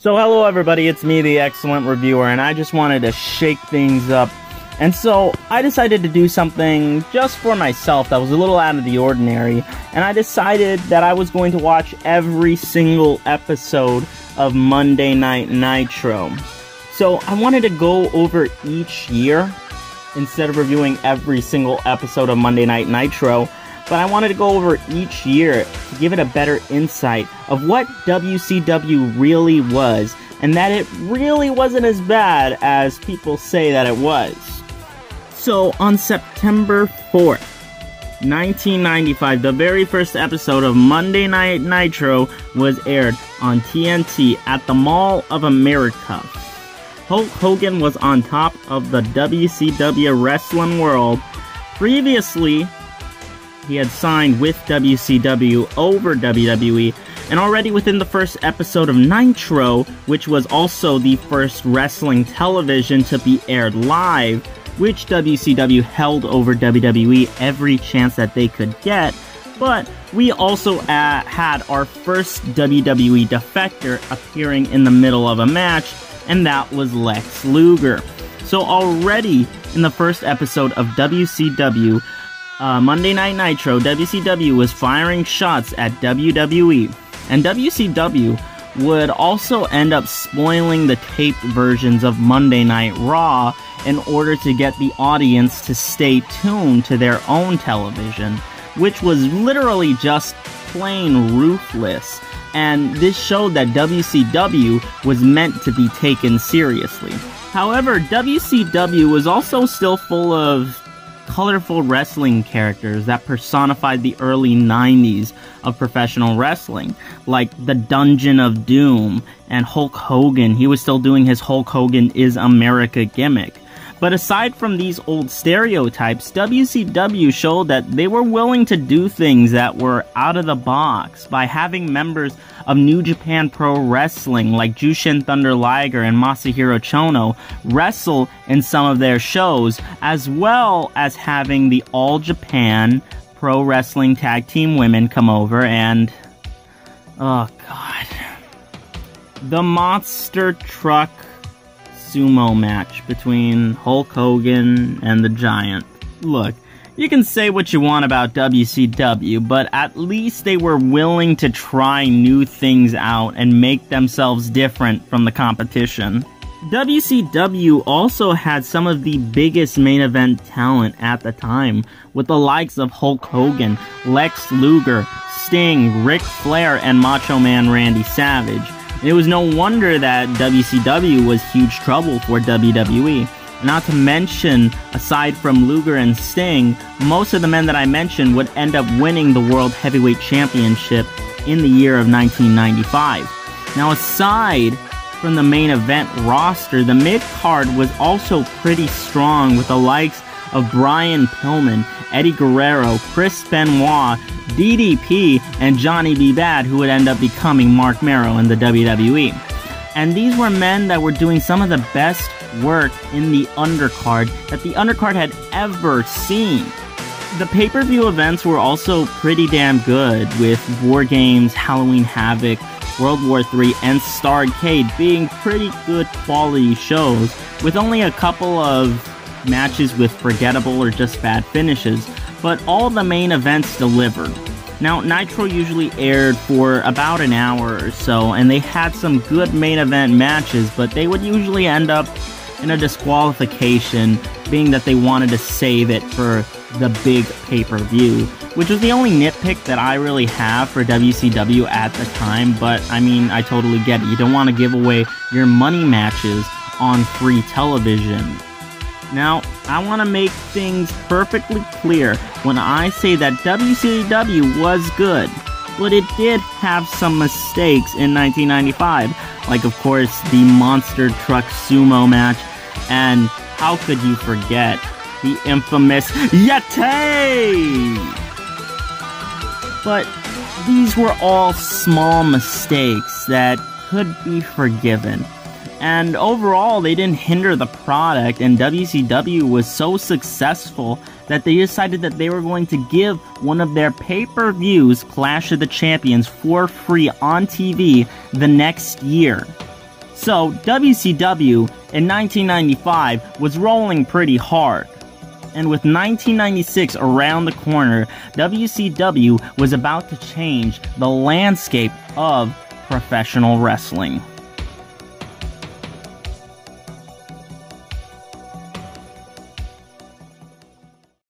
So hello everybody, it's me, the Excellent Reviewer, and I just wanted to shake things up. And so I decided to do something just for myself that was a little out of the ordinary, and I decided that I was going to watch every single episode of Monday Night Nitro. So I wanted to go over each year, instead of reviewing every single episode of Monday Night Nitro, but I wanted to go over each year to give it a better insight of what WCW really was, and that it really wasn't as bad as people say that it was. So, on September 4th, 1995, the very first episode of Monday Night Nitro was aired on TNT at the Mall of America. Hulk Hogan was on top of the WCW wrestling world. Previously, he had signed with WCW over WWE, and already within the first episode of Nitro, which was also the first wrestling television to be aired live, which WCW held over WWE every chance that they could get, but we also had our first WWE defector appearing in the middle of a match, and that was Lex Luger. So already in the first episode of WCW, Monday Night Nitro, WCW was firing shots at WWE, and WCW would also end up spoiling the taped versions of Monday Night Raw in order to get the audience to stay tuned to their own television, which was literally just plain ruthless, and this showed that WCW was meant to be taken seriously. However, WCW was also still full of colorful wrestling characters that personified the early 90s of professional wrestling, like the Dungeon of Doom and Hulk Hogan. He was still doing his Hulk Hogan is America gimmick. But aside from these old stereotypes, WCW showed that they were willing to do things that were out of the box by having members of New Japan Pro Wrestling like Jushin Thunder Liger and Masahiro Chono wrestle in some of their shows, as well as having the All Japan Pro Wrestling Tag Team Women come over and... oh god. The Monster Truck Sumo match between Hulk Hogan and the Giant. Look, you can say what you want about WCW, but at least they were willing to try new things out and make themselves different from the competition. WCW also had some of the biggest main event talent at the time, with the likes of Hulk Hogan, Lex Luger, Sting, Ric Flair, and Macho Man Randy Savage. It was no wonder that WCW was huge trouble for WWE. Not to mention, aside from Luger and Sting, most of the men that I mentioned would end up winning the World Heavyweight Championship in the year of 1995. Now, aside from the main event roster, the mid-card was also pretty strong with the likes of Brian Pillman, Eddie Guerrero, Chris Benoit, DDP, and Johnny B. Bad, who would end up becoming Mark Merrow in the WWE. And these were men that were doing some of the best work in the undercard that the undercard had ever seen. The pay-per-view events were also pretty damn good, with War Games, Halloween Havoc, World War III, and Starrcade being pretty good quality shows, with only a couple of matches with forgettable or just bad finishes, but all the main events delivered. Now, Nitro usually aired for about an hour or so, and they had some good main event matches, but they would usually end up in a disqualification, being that they wanted to save it for the big pay-per-view, which was the only nitpick that I really have for WCW at the time. But I mean, I totally get it. You don't want to give away your money matches on free television. Now, I want to make things perfectly clear when I say that WCW was good, but it did have some mistakes in 1995, like of course the Monster Truck Sumo match, and how could you forget the infamous Yeti? But these were all small mistakes that could be forgiven. And overall, they didn't hinder the product, and WCW was so successful that they decided that they were going to give one of their pay-per-views, Clash of the Champions, for free on TV the next year. So, WCW in 1995 was rolling pretty hard. And with 1996 around the corner, WCW was about to change the landscape of professional wrestling.